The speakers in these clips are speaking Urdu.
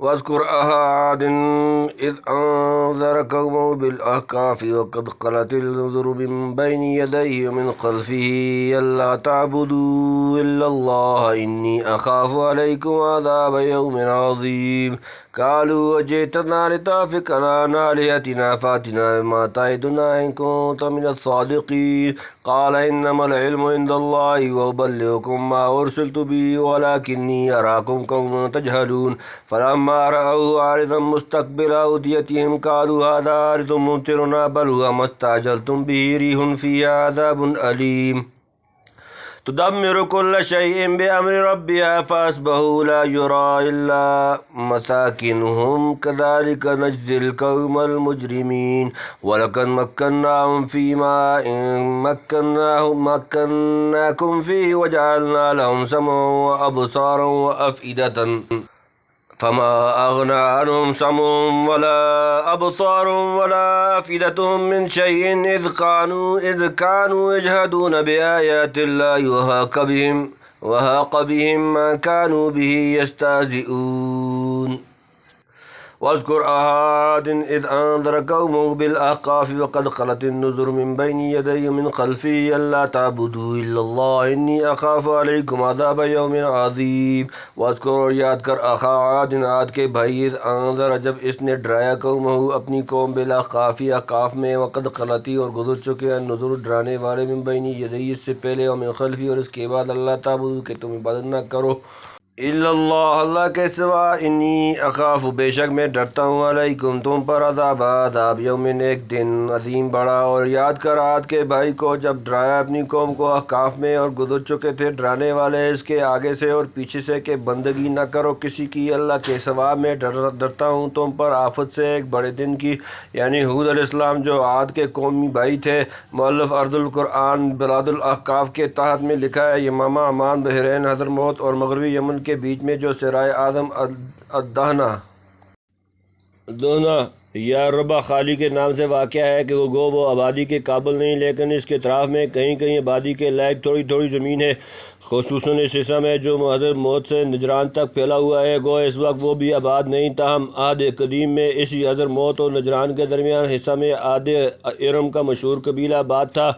واذكر عاد إذ أنذر قومه بالأحقاف وقد خلت النذر من بين يديه ومن خلفه ألا تعبدوا إلا الله إني أخاف عليكم عذاب يوم عظيم قالوا وجئتنا لتأفكنا عن آلهتنا فأتنا بما تعدنا إن كنت من الصادقين قال إنما العلم عند الله وأبلغكم ما أرسلت به ولكني أراكم قوما تجهلون فلما رأوه عارضا مستقبل أوديتهم قالوا هذا عارض ممطرنا بل هو ما استعجلتم به ريح فيها عذاب أليم تدمر كل شيء بأمر ربها فأصبحوا لا يرى إلا مساكنهم كذلك نجزي القوم المجرمين ولقد مكناهم فيما مكناكم فيه وجعلنا لهم سمعا وأبصارا وأفئدة فما أغنى عنهم سمعهم ولا أبصارهم ولا أفئدتهم من شيء إذ كانوا يجهدون بآيات الله وهاق بهم ما كانوا به يستهزئون واذكر عاد إذ أنذر قومه بالأحقاف وقد خلت النذر من بين يديه ومن خلفه ألا تعبدوا إلا الله إني أخاف عليكم عذاب يوم عظيم واذكر اور یاد کر اخا عاد عاد کے بھائی اذ انذر جب اس نے ڈرایا قومہ اپنی قوم بالأحقاف احقاف میں وقد خلتی اور گزر چکے النذر ڈرانے والے من بین یدیہ اس سے پہلے ومن خلفی اور اس کے بعد اللہ تعبدوا کہ تم عبادت نہ کرو الا اللہ کے سوا انی اخاف بے شک میں ڈرتا ہوں علیکم تم پر عذاب یومن ایک دن عظیم بڑا اور یاد کر عاد کے بھائی کو جب ڈرایا اپنی قوم کو احقاف میں اور گزر چکے تھے ڈرانے والے اس کے آگے سے اور پیچھے سے کہ بندگی نہ کرو کسی کی اللہ کے سوا میں ڈرتا ہوں تم پر آفت سے ایک بڑے دن کی یعنی حود علیہ السلام جو عاد کے قومی بھائی تھے مؤلف ارض القرآن بلاد الاحقاف کے تحت میں لکھا ہے یمامہ عمان بحرین حضرموت اور مغربی یمن کے بیچ میں جو سرائے اعظم الدہنا یا ربع خالی کے نام سے واقع ہے کہ وہ آبادی کے قابل نہیں لیکن اس کے اطراف میں کہیں کہیں آبادی کے لائق تھوڑی تھوڑی زمین ہے خصوصاً اس حصہ میں جو حضرت موت سے نجران تک پھیلا ہوا ہے گو اس وقت وہ بھی آباد نہیں تاہم عہد قدیم میں اسی حضرت موت اور نجران کے درمیان حصہ میں عاد ارم کا مشہور قبیلہ آباد تھا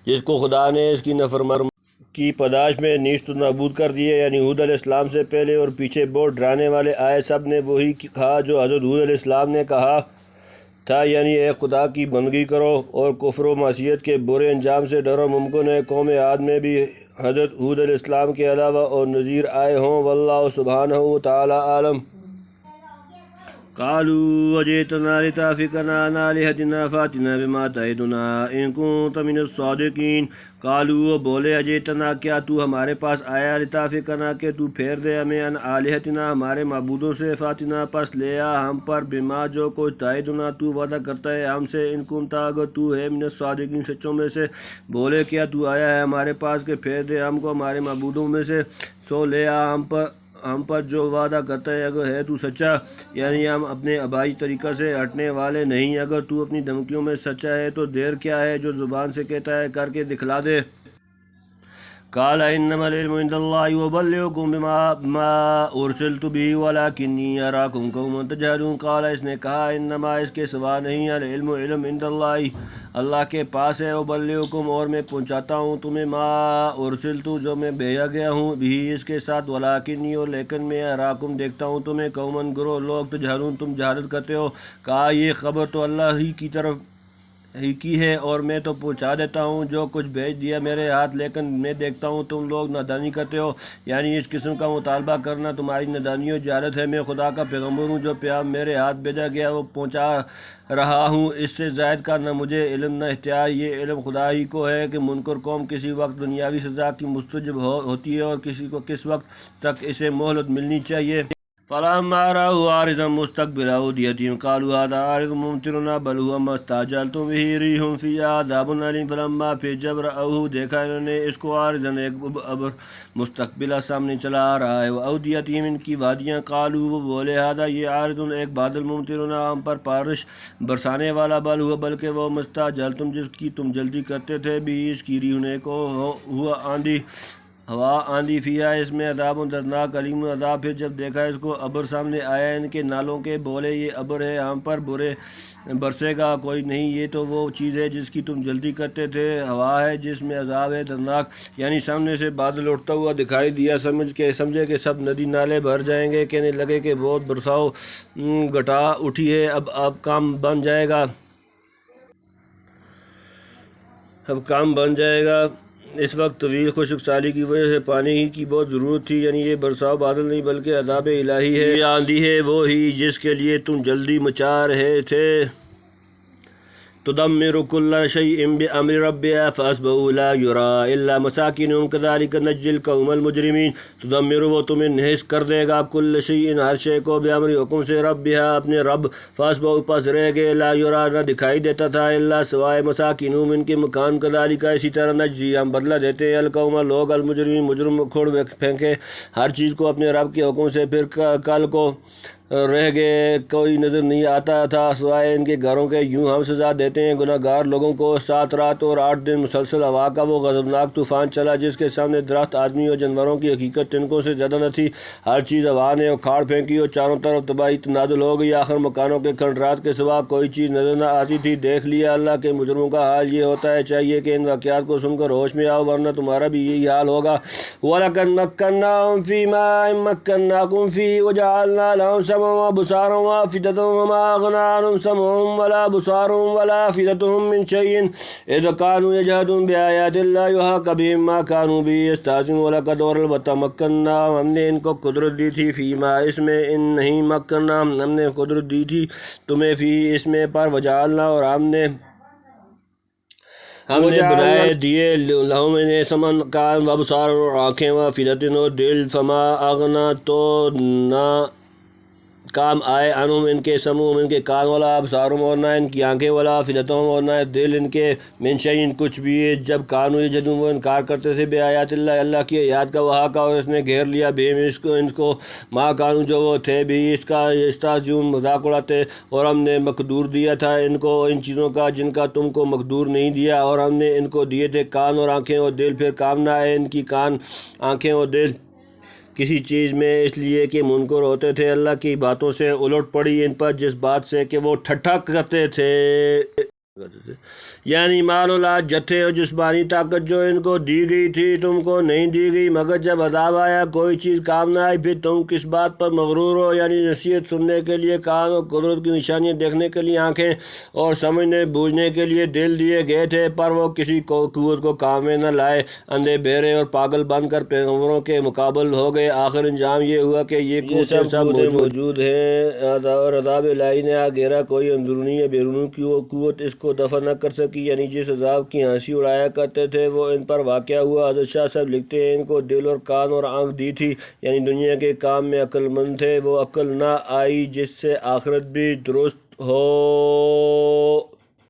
جس کو خدا نے اس کی نافرمانی کی پاداش میں نیست و نابود کر دیے یعنی حود علیہ السلام سے پہلے اور پیچھے بہت ڈرانے والے آئے سب نے وہی کہا جو حضرت حود علیہ السلام نے کہا تھا یعنی اے خدا کی بندگی کرو اور کفر و معصیت کے برے انجام سے ڈرو ممکن ہے قوم عاد میں بھی حضرت حود علیہ السلام کے علاوہ اور نذیر آئے ہوں واللہ سبحانہ وتعالی عالم قالوا وجئتنا لتأفكنا عن آلهتنا فأتنا بما تعدنا إن كنت من الصادقين قالوا بولے اجئتنا کیا تو ہمارے پاس آیا لتأفكنا کہ تو پھیر دے ہمیں عن آلهتنا ہمارے معبودوں سے فاتنا پس لے آ ہم پر بما جو کچھ تعدنا تو وعدہ کرتا ہے ہم سے ان كنت اگر تو ہے من الصادقین سچوں میں سے بولے کیا تو آیا ہے ہمارے پاس کہ پھیر دے ہم کو ہمارے معبودوں میں سے سو لے آ ہم پر جو وعدہ کرتا ہے اگر ہے تو سچا یعنی ہم اپنے آبائی طریقہ سے ہٹنے والے نہیں اگر تو اپنی دھمکیوں میں سچا ہے تو دیر کیا ہے جو زبان سے کہتا ہے کر کے دکھلا دے قال انما العلم عند الله وبلغكم بما ارسلت به ولكني اراكم قوما تجهلون قال اس نے کہا انما اس کے سوا نہیں العلم علم عند الله اللہ کے پاس ہے وبلغكم اور میں پہنچاتا ہوں تمہیں ما ارسلت جو میں بھیجا گیا ہوں بھی اس کے ساتھ ولكني اور لیکن میں اراكم دیکھتا ہوں تمہیں قوما گروہ لوگ تجہلون تم جہالت کرتے ہو کہا یہ خبر تو اللہ ہی کی طرف ہی کی ہے اور میں تو پہنچا دیتا ہوں جو کچھ بھیج دیا میرے ہاتھ لیکن میں دیکھتا ہوں تم لوگ نادانی کرتے ہو یعنی اس قسم کا مطالبہ کرنا تمہاری نادانی و جہالت ہے میں خدا کا پیغمبر ہوں جو پیغام میرے ہاتھ بھیجا گیا وہ پہنچا رہا ہوں اس سے زائد کا نہ مجھے علم نہ اختیار یہ علم خدا ہی کو ہے کہ منکر قوم کسی وقت دنیاوی سزا کی مستجب ہوتی ہے اور کسی کو کس وقت تک اسے مہلت ملنی چاہیے فلما رأوا عارضا مستقبل أوديتهم قالوا هذا عارض ممطرنا بل هو ما استعجلتم به ريح فيها عذاب أليم فلما پھر جب رأوه دیکھا انہوں نے اس کو عارضا ایک ابر مستقبلہ سامنے چلا آ رہا ہے وأوديتهم ان کی وادیاں قالوا وہ بولے هذا یہ عارض ایک بادل ممطرنا ہم پر بارش برسانے والا بل ہوا بلکہ وہ مستعجلتم جس کی تم جلدی کرتے تھے بھی اس کی ریح کو ہوا آندھی ہوا آندھی فیا، اس میں عذاب دردناک علیم عذاب۔ پھر جب دیکھا اس کو ابر سامنے آیا ان کے نالوں کے، بولے یہ ابر ہے ہم پر برسے گا کوئی نہیں، یہ تو وہ چیز ہے جس کی تم جلدی کرتے تھے، ہوا ہے جس میں عذاب ہے دردناک۔ یعنی سامنے سے بادل اٹھتا ہوا دکھائی دیا، سمجھے کہ سب ندی نالے بھر جائیں گے، کہنے لگے کہ بہت برساؤ گٹا اٹھی ہے، اب کام بن جائے گا۔ اس وقت طویل خشک سالی کی وجہ سے پانی ہی کی بہت ضرورت تھی، یعنی یہ برساؤ بادل نہیں بلکہ عذاب الہی ہے۔ یہ آندھی ہے وہی جس کے لیے تم جلدی مچا رہے تھے۔ تدمر كل شيء بأمر ربها فأصبحوا لا يرى إلا مساكنهم كذلك نجزي القوم المجرمين۔ تدمر، وہ تمہیں نہس کر دے گا، كل شيء ہر شے کو، بأمر حکم سے، ربها اپنے رب، فأصبحوا پس رہ گئے، لا يرى نہ دکھائی دیتا تھا، إلا سوائے مساكنهم ان کے مکان، كذلك اسی طرح نجزی ہم بدلہ دیتے ہیں، القوم لوگ، المجرمین مجرم کھوڑ پھینکے ہر چیز کو اپنے رب کے حکم سے، پھر کل کو رہ گئے، کوئی نظر نہیں آتا تھا سوائے ان کے گھروں کے۔ یوں ہم سزا دیتے ہیں گناہ گار لوگوں کو۔ 7 رات اور 8 دن مسلسل ہوا کا وہ غضبناک طوفان چلا، جس کے سامنے درخت، آدمی اور جانوروں کی حقیقت تنکوں سے زیادہ نہ تھی۔ ہر چیز ہوا نے اکھاڑ پھینکی اور چاروں طرف تباہی نازل ہو گئی، آخر مکانوں کے کھنڈرات کے سوا کوئی چیز نظر نہ آتی تھی۔ دیکھ لیا اللہ کے مجرموں کا حال یہ ہوتا ہے، چاہیے کہ ان واقعات کو سن کر ہوش میں آؤ، ورنہ تمہارا بھی یہی حال ہوگا۔ وَلَقَدْ مَكَّنَّاهُمْ فِي مَاءٍ مَّكَّنَّاكُمْ فِيهِ وَجَعَلْنَا لَهُمْ سَمْعًا وَأَبْصَارًا وَأَفْئِدَةً وَمَا أَغْنَىٰ عَنْهُمْ سَمْعُهُمْ وَلَا أَبْصَارُهُمْ وَلَا أَفْئِدَتُهُم مِّن شَيْءٍ إِذْ كَانُوا يَجْحَدُونَ بِآيَاتِ اللَّهِ وَحَاقَ بِهِم مَّا كَانُوا بِهِ يَسْتَهْزِئُونَ۔ وَلَقَدْ اور البتہ مَكَّنَّاهُمْ ہم نے ان کو قدرت دی تھی، فی ما اس میں، ان نہیں مَكَّنَّاهُمْ ہم نے قدرت دی تھی تمہیں، فی اس میں پر، وجعلنا اور ہم نے بنائے دیے، لہم انہیں، سمن کان و ابصار اور آنکھیں، و افئدۃ اور دل، فما اغنا تو نہ کام آئے، عنہم ان کے، سمعہم ان کے کان، ولا ابصارہم اور نہ ان کی آنکھیں، ولا افئدتہم اور نہ دل ان کے، من شیء کچھ بھی، جب کانوا یجحدون وہ انکار کرتے تھے، بآیات اللہ اللہ کی آیات کا، وحاق اور اس نے گھیر لیا، بہم ان کو، ما کانوا جو وہ تھے، بھی اس کا، یستہزئون مذاق اڑاتے، اور ہم نے مقدور دیا تھا ان کو ان چیزوں کا جن کا تم کو مقدور نہیں دیا، اور ہم نے ان کو دیے تھے کان اور آنکھیں اور دل، پھر کام نہ آئے ان کی کان، آنکھیں اور دل کسی چیز میں، اس لیے کہ منکر ہوتے تھے اللہ کی باتوں سے، الٹ پڑی ان پر جس بات سے کہ وہ ٹھٹھا کرتے تھے، یعنی مال اولاد، جتھے اور جسمانی طاقت جو ان کو دی گئی تھی تم کو نہیں دی گئی، مگر جب عذاب آیا کوئی چیز کام نہ آئی، پھر تم کس بات پر مغرور ہو، یعنی نصیحت سننے کے لیے کان اور قدرت کی نشانیاں دیکھنے کے لیے آنکھیں اور سمجھنے بوجھنے کے لیے دل دیے گئے تھے، پر وہ کسی قوت کو کام میں نہ لائے، اندھے بہرے اور پاگل بن کر پیغمبروں کے مقابل ہو گئے، آخر انجام یہ ہوا کہ یہ سب موجود ہیں، اور عذاب الہی نے آ گھیرا، کوئی اندرونی یا بیرونی قوت اس کو دفع نہ کر سکی، یعنی جس عذاب کی ہنسی اڑایا کرتے تھے وہ ان پر واقع ہوا۔ حضرت شاہ صاحب لکھتے ہیں ان کو دل اور کان اور آنکھ دی تھی، یعنی دنیا کے کام میں عقل مند تھے، وہ عقل نہ آئی جس سے آخرت بھی درست ہو۔